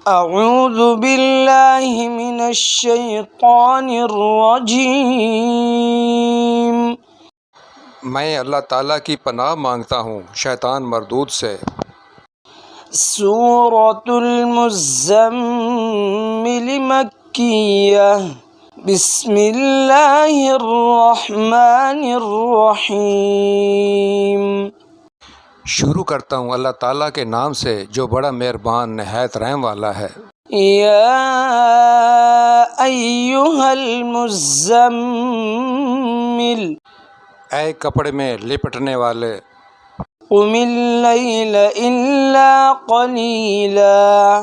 اعوذ باللہ من الشیطان الرجیم۔ میں اللہ تعالیٰ کی پناہ مانگتا ہوں شیطان مردود سے۔ سورۃ المزمل مکیہ۔ بسم اللہ الرحمن الرحیم۔ شروع کرتا ہوں اللہ تعالیٰ کے نام سے جو بڑا مہربان نہایت رحم والا ہے۔ یا ایہا المزمل، اے کپڑے میں لپٹنے والے، قم اللیل الا قلیلا،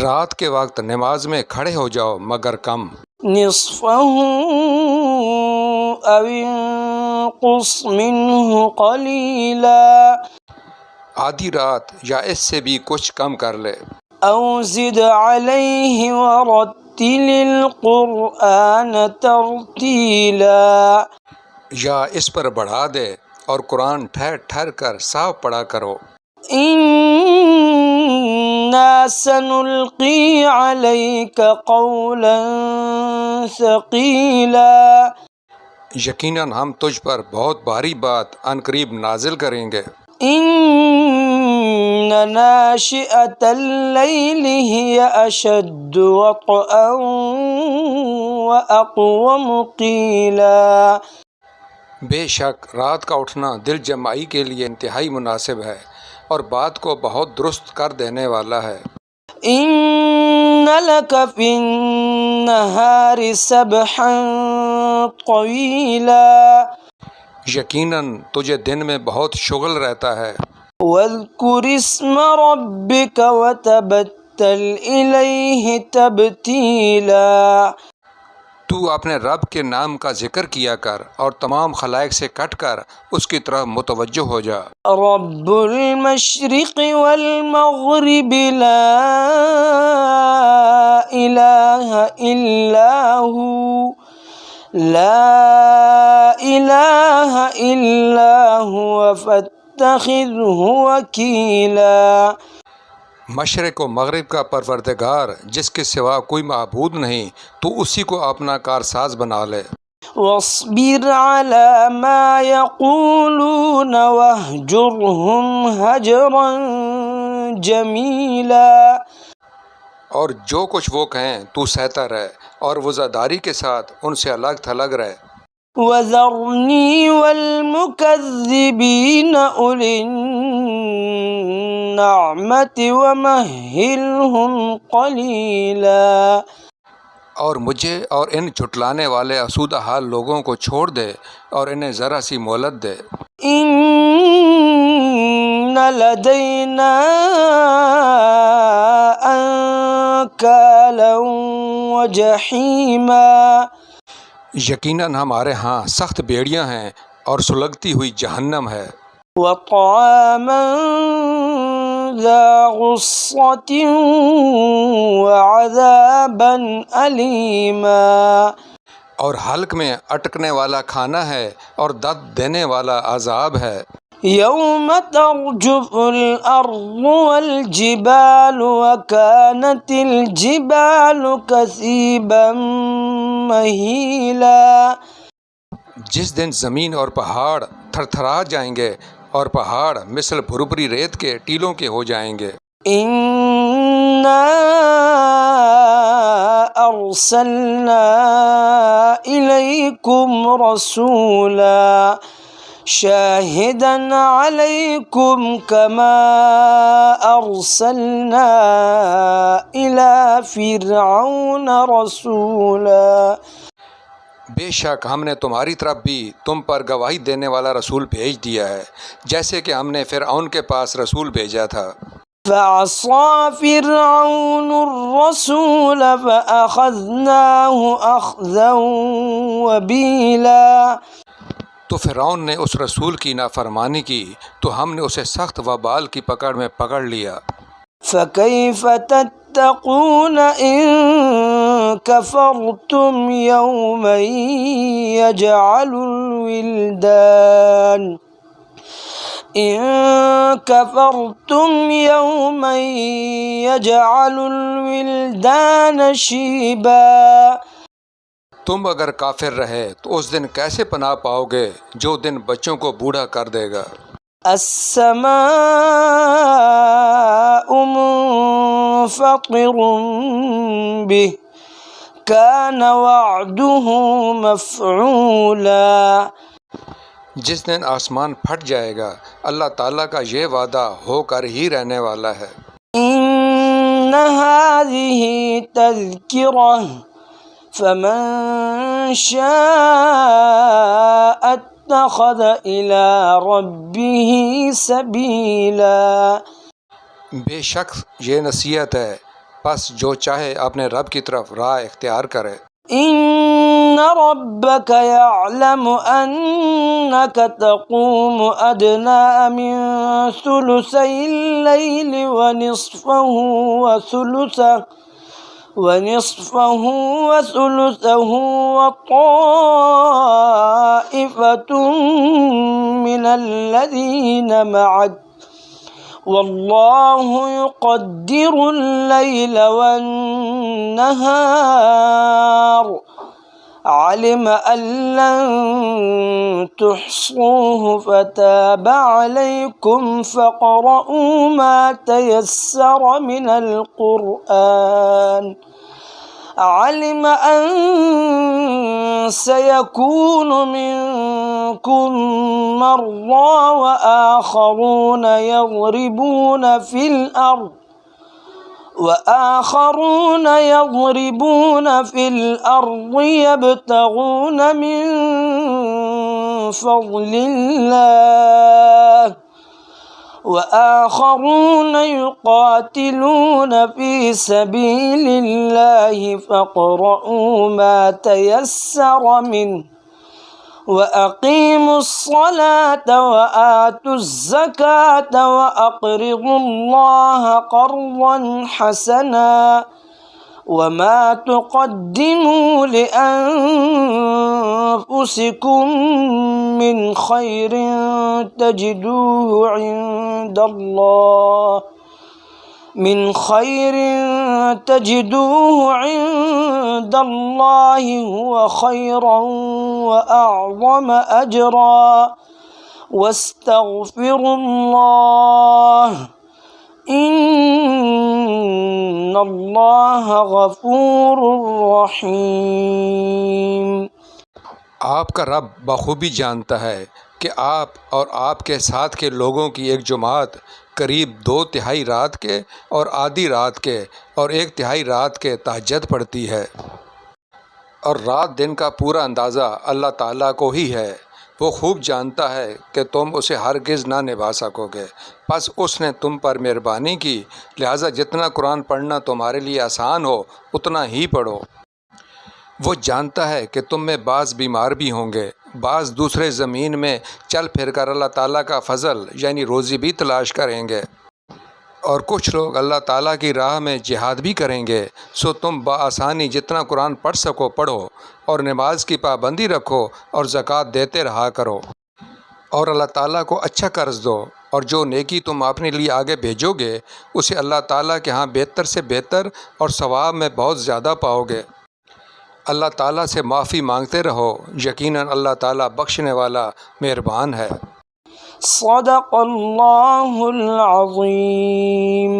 رات کے وقت نماز میں کھڑے ہو جاؤ مگر کم، نصفہ او انقص منہ قلیلا، آدھی رات یا اس سے بھی کچھ کم کر لے، او زد علیہ ورتل القرآن ترتیلا، یا اس پر بڑھا دے اور قرآن ٹھہر ٹھہر کر صاف پڑھا کرو۔ انا سنلقی علیک قولا ثقیلا، یقیناً ہم تجھ پر بہت بھاری بات عنقریب نازل کریں گے۔ ان ناشئۃ اللیل ہی اشد وطئا واقوم قیلا، بے شک رات کا اٹھنا دل جمائی کے لیے انتہائی مناسب ہے اور بات کو بہت درست کر دینے والا ہے۔ ان لک فی النہار سبحا طویلا، یقیناً تجھے دن میں بہت شغل رہتا ہے۔ واذکر اسم ربک وتبتل الیہ تبتیلا، تو اپنے رب کے نام کا ذکر کیا کر اور تمام خلائق سے کٹ کر اس کی طرف متوجہ ہو جا۔ رب المشرق والمغرب لا الہ الا ہو، لا الہ الا هو فاتخذہ وکیلا، مشرق و مغرب کا پروردگار جس کے سوا کوئی معبود نہیں، تو اسی کو اپنا کارساز بنا لے۔ واصبر علی ما یقولون واہجرہم ہجرا جمیلا، اور جو کچھ وہ کہیں تو سہتا رہ اور وزاداری کے ساتھ ان سے الگ تھلگ رہ۔ وذرنی والمکذبین اولی النعمت ومہلہم قلیلا، اور مجھے اور ان جھٹلانے والے آسودہ حال لوگوں کو چھوڑ دے اور انہیں ذرا سی مہلت دے۔ ان لدینا انکالا وجحیما، یقیناً ہمارے ہاں سخت بیڑیاں ہیں اور سلگتی ہوئی جہنم ہے۔ وطعاما ذا غصة وعذابا علیما، اور حلق میں اٹکنے والا کھانا ہے اور درد دینے والا عذاب ہے۔ یوم ترجف الارض والجبال وكانت الجبال کثیبا مہیلا، جس دن زمین اور پہاڑ تھر تھرا جائیں گے اور پہاڑ مثل بھربری ریت کے ٹیلوں کے ہو جائیں گے۔ انا ارسلنا الیکم رسولا شاہدا علیکم کما ارسلنا الی فرعون رسولا، بے شک ہم نے تمہاری طرف بھی تم پر گواہی دینے والا رسول بھیج دیا ہے جیسے کہ ہم نے فرعون کے پاس رسول بھیجا تھا۔ فعصى فرعون الرسول فأخذناه أخذا وبيلا، تو فرعون نے اس رسول کی نافرمانی کی تو ہم نے اسے سخت وبال کی پکڑ میں پکڑ لیا۔ فكيف تتقون إن كفرتم يوما يجعل الولدان إن كفرتم يوما يجعل الولدان شيبا. تم اگر کافر رہے تو اس دن کیسے پناہ پاؤ گے جو دن بچوں کو بوڑھا کر دے گا. السماء منفطر به كان وعده مفعولا. جس دن آسمان پھٹ جائے گا اللہ تعالیٰ کا یہ وعدہ ہو کر ہی رہنے والا ہے. إن هذه تذكرة فمن شاء اتخذ إلى ربه سبيلا. بے شک یہ نصیحت ہے، پس جو چاہے اپنے رب کی طرف راہ اختیار کرے. إن ربك يعلم أنك تقوم أدنى من ثلثي الليل ونصفه وثلثه وطائفة من الذين معك والله يقدر الليل والنهار علم أن لن تحصوه فتاب عليكم فاقرؤوا ما تيسر من القرآن علم أن سيكون منكم مرضى وآخرون يضربون في الأرض يبتغون من فضل الله وآخرون يقاتلون في سبيل الله فاقرؤوا ما تيسر منه وأقيموا الصلاة وآتوا الزكاة وأقرضوا الله قرضا حسنا وما تقدموا لأنفسكم من خير تجدوه عند الله هو خيرا وأعظم أجرا واستغفروا الله إن الله غفور رحيم. آپ کا رب بخوبی جانتا ہے کہ آپ اور آپ کے ساتھ کے لوگوں کی ایک جماعت قریب 2/3 رات کے اور آدھی رات کے اور 1/3 رات کے تہجد پڑھتی ہے، اور رات دن کا پورا اندازہ اللہ تعالیٰ کو ہی ہے. وہ خوب جانتا ہے کہ تم اسے ہرگز نہ نبھا سکو گے، پس اس نے تم پر مہربانی کی، لہٰذا جتنا قرآن پڑھنا تمہارے لیے آسان ہو اتنا ہی پڑھو. وہ جانتا ہے کہ تم میں بعض بیمار بھی ہوں گے، بعض دوسرے زمین میں چل پھر کر اللہ تعالیٰ کا فضل یعنی روزی بھی تلاش کریں گے، اور کچھ لوگ اللہ تعالیٰ کی راہ میں جہاد بھی کریں گے. سو تم بآسانی جتنا قرآن پڑھ سکو پڑھو، اور نماز کی پابندی رکھو اور زکوٰۃ دیتے رہا کرو، اور اللہ تعالیٰ کو اچھا قرض دو، اور جو نیکی تم اپنے لیے آگے بھیجو گے اسے اللہ تعالیٰ کے ہاں بہتر سے بہتر اور ثواب میں بہت زیادہ پاؤ گے. اللہ تعالیٰ سے معافی مانگتے رہو، یقیناً اللہ تعالیٰ بخشنے والا مہربان ہے. صدق اللہ العظیم.